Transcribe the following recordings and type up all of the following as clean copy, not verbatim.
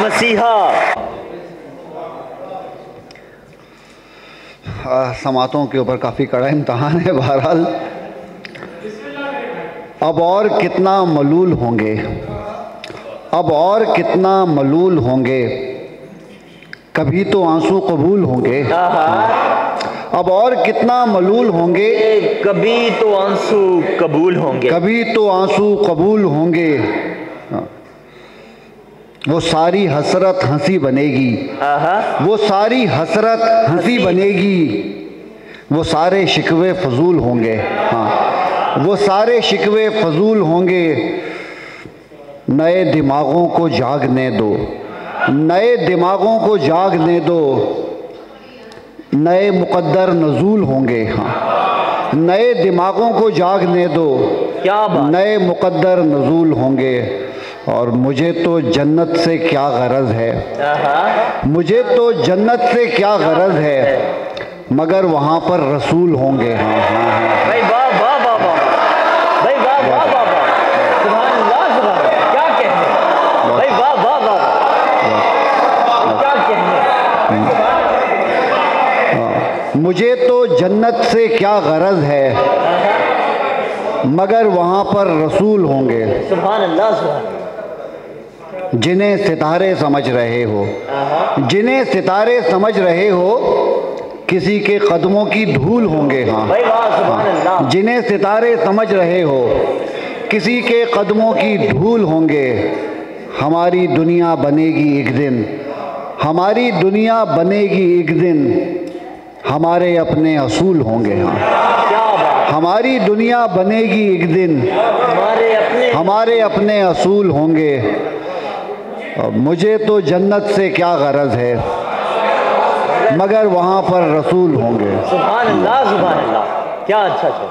मसीहा। समातों के ऊपर काफ़ी कड़ा इम्तहान है। बहरहाल अब और कितना मलूल होंगे, अब और कितना मलूल होंगे, कभी तो आंसू कबूल होंगे। अब और कितना मलूल होंगे, कभी तो आंसू कबूल होंगे, कभी तो आंसू कबूल होंगे। वो सारी हसरत हंसी बनेगी, वो सारी हसरत हंसी बनेगी। वो सारे शिकवे फजूल होंगे, हाँ वो सारे शिकवे फजूल होंगे। नए दिमागों को जागने दो, नए दिमागों को जागने दो। नए मुक़द्दर नज़ूल होंगे, हाँ नए दिमागों को जागने दो। क्या बात, नए मुक़द्दर नज़ूल होंगे। और मुझे तो जन्नत से क्या गरज है, मुझे तो जन्नत से क्या गरज है, मगर वहाँ पर रसूल होंगे। हाँ हाँ हाँ भाई वाह वाह वाह वाह, भाई वाह वाह वाह वाह, सुभान अल्लाह सुभान अल्लाह, क्या कहने भाई, वाह वाह वाह, क्या कहने। मुझे तो जन्नत से क्या गरज है, मगर वहाँ पर रसूल होंगे। सुभान अल्लाह सुभान अल्लाह। जिन्हें सितारे समझ रहे हो, जिन्हें सितारे समझ रहे हो, किसी के कदमों की धूल होंगे। हाँ भाई वाह सुभान अल्लाह। जिन्हें सितारे समझ रहे हो, किसी के कदमों की धूल होंगे। हमारी दुनिया बनेगी एक दिन, हमारी दुनिया बनेगी एक दिन, हमारे अपने असूल होंगे। हाँ क्या बात, हमारी दुनिया बनेगी एक दिन, हमारे अपने असूल होंगे। मुझे तो जन्नत से क्या गरज है, मगर वहाँ पर रसूल होंगे। सुभान अल्लाह सुभान अल्लाह, क्या अच्छा अच्छा।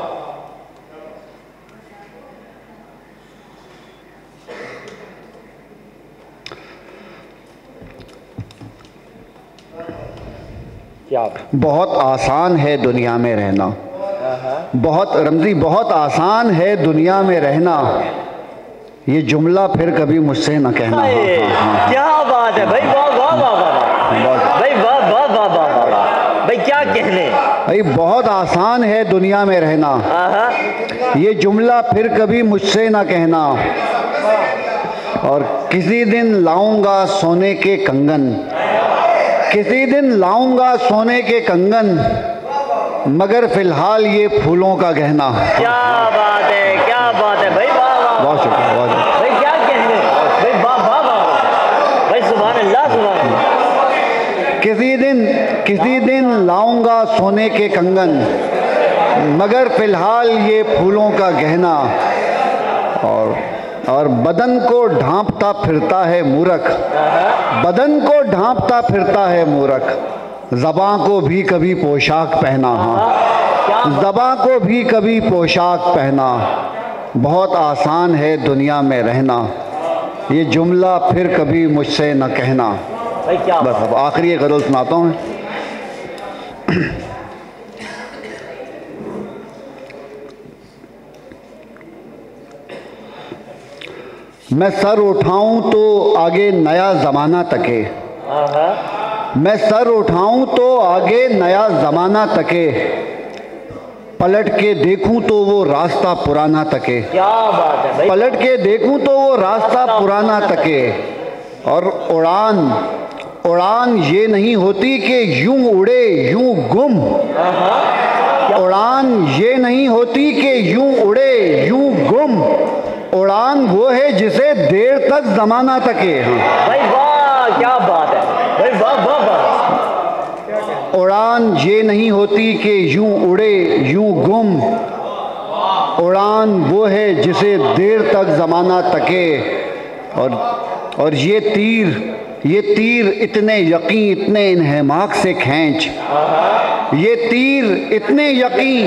क्या बहुत आसान है दुनिया में रहना, बहुत रमज़ी बहुत आसान है दुनिया में रहना। ये जुमला फिर कभी मुझसे न कहना। हाँ, क्या बात है भाई, वाह वाह वाह वाह भाई, वाह वाह वाह वाह वाह भाई, क्या कहने। भाई बहुत आसान है दुनिया में रहना, ये जुमला फिर कभी मुझसे न कहना। और किसी दिन लाऊंगा सोने के कंगन, किसी दिन लाऊंगा सोने के कंगन, मगर फिलहाल ये फूलों का गहना। क्या बात है, क्या बात है भाई, वाह वाह, बहुत शुक्रिया, बहुत शुक्रिया भाई, क्या कहने भाई, वाह वाह वाह भाई, सुभान अल्लाह सुभान अल्लाह। किसी दिन लाऊंगा सोने के कंगन, मगर फिलहाल ये फूलों का गहना। और बदन को ढांपता फिरता है मूरख, बदन को ढांपता फिरता है मूरख, ज़बां को भी कभी पोशाक पहना। हाँ ज़बां को भी कभी पोशाक पहना। बहुत आसान है दुनिया में रहना, ये जुमला फिर कभी मुझसे न कहना। भाई क्या बस अब आखिरी एक गज़ल सुनाता हूँ। मैं सर उठाऊं तो आगे नया ज़माना तके, मैं सर उठाऊं तो आगे नया ज़माना तके, पलट के देखूं तो वो रास्ता पुराना तके। क्या बात है भाई, पलट के देखूं तो वो रास्ता पुराना तके। और उड़ान उड़ान ये नहीं होती कि यूं उड़े यूं गुम, उड़ान ये नहीं होती कि यूं उड़े यूं गुम, उड़ान वो है जिसे देर तक ज़माना तके। भाई वाह, क्या बात है भाई, वाह वाह वाह। उड़ान ये नहीं होती कि यूं उड़े यूं गुम, उड़ान वो है जिसे देर तक ज़माना तके। और ये तीर इतने यकीन इतने इन्हेमाक से खींच, ये तीर इतने यकीन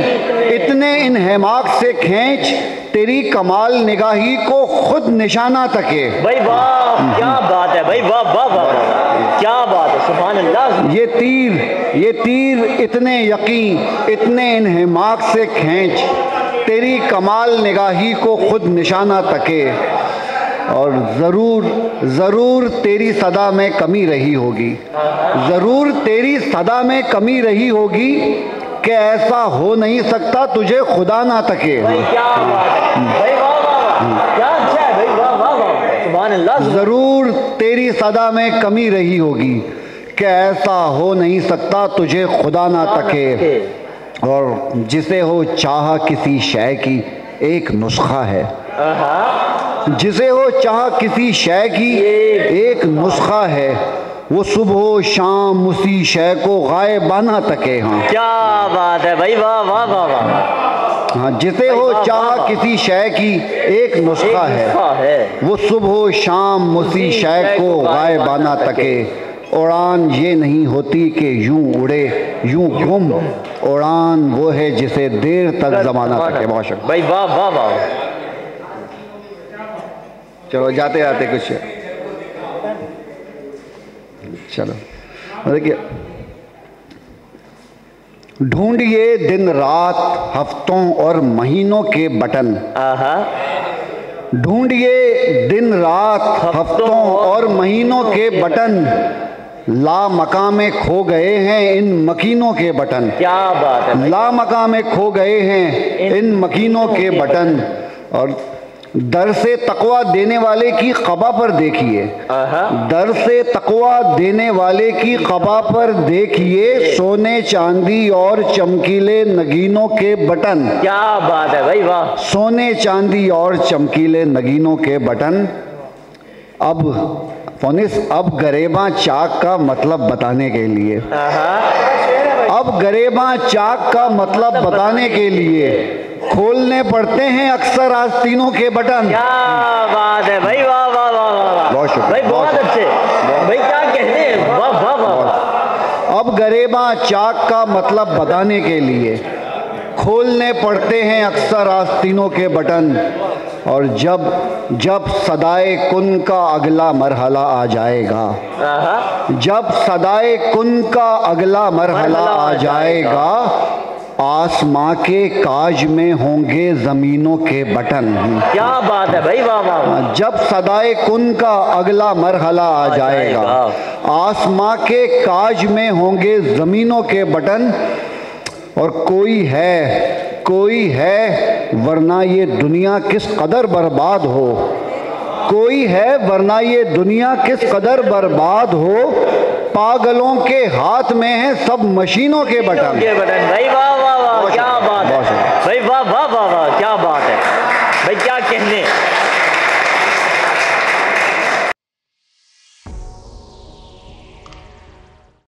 इतने इन्हेमाक से खींच, तेरी कमाल निगाही को खुद निशाना तके। भाई वाह, क्या बात है भाई, वाह वाह वाह, क्या बात है, सुभान अल्लाह। ये तीर इतने यकीन इतने इन्हेमाक से खींच, तेरी कमाल निगाही को खुद निशाना तके। और ज़रूर तेरी सदा में कमी रही होगी, ज़रूर तेरी सदा में कमी रही होगी कि ऐसा हो नहीं सकता तुझे खुदा ना तके। भाई क्या बात है भाई, वाह वाह वाह, क्या अच्छा है भाई, वाह वाह वाह, सुभान अल्लाह। ज़रूर तेरी सदा में कमी रही होगी कि ऐसा हो नहीं सकता तुझे खुदा ना तके। और जिसे हो चाह किसी शय की एक नुस्खा है, जिसे हो चाह किसी शय की एक नुस्खा है, वो सुबह शाम उसी शय को गायबाना तके। हाँ क्या बात है भाई, वाह वाह वाह वाह। हाँ, जिसे हो चाह किसी शय की एक नुस्खा है, वो सुबह शाम उसी शय को गायबाना तके। उड़ान ये नहीं होती कि यूं उड़े यूं गुम, उड़ान वो है जिसे देर तक ज़माना तके। बहुत शुक्रिया भाई, वाह वाह वाह। चलो जाते जाते कुछ चलो देखिए, ढूंढिए दिन रात हफ्तों और महीनों के बटन, ढूंढिए दिन रात हफ्तों और महीनों के बटन, ला मकां में खो गए हैं इन मकीनों के बटन। क्या बात है, ला मकां में खो गए हैं इन मकीनों के बटन। और दर से तकवा देने वाले की क़बा पर देखिए, दर से तकवा देने वाले की क़बा पर देखिए, सोने चांदी और चमकीले नगीनों के बटन। क्या बात है भाई, वाह। सोने चांदी और चमकीले नगीनों के बटन। अब फोनिस, अब गरेबा चाक का मतलब बताने के लिए, अब गरेबा चाक का मतलब बताने के लिए खोलने पड़ते हैं अक्सर आस्तीनों के बटन। क्या बात है भाई, वाह वाह वाह वाह। बहुत शुक्रिया भाई, बहुत अच्छे भाई, क्या कहते हैं, वाह वाह वाह। अब गरेबा चाक का मतलब बताने के लिए खोलने पड़ते हैं अक्सर आस्तीनों के बटन। और जब सदाए कुन का अगला मरहला आ जाएगा, जब सदाए कुन का अगला मरहला आ जाएगा, आसमां के काज में होंगे ज़मीनों के बटन। क्या बात है भाई, वाह वाह। जब सदाए कुन का अगला मरहला आ जाएगा, आसमां के काज में होंगे ज़मीनों के बटन। और कोई है वरना ये दुनिया किस कदर बर्बाद हो, कोई है वरना ये दुनिया किस कदर बर्बाद हो, पागलों के हाथ में है सब मशीनों के बटन। भाई वाह वाह वाह, क्या बात है भाई, वाह वाह वाह वाह, क्या बात है भाई, क्या कहने।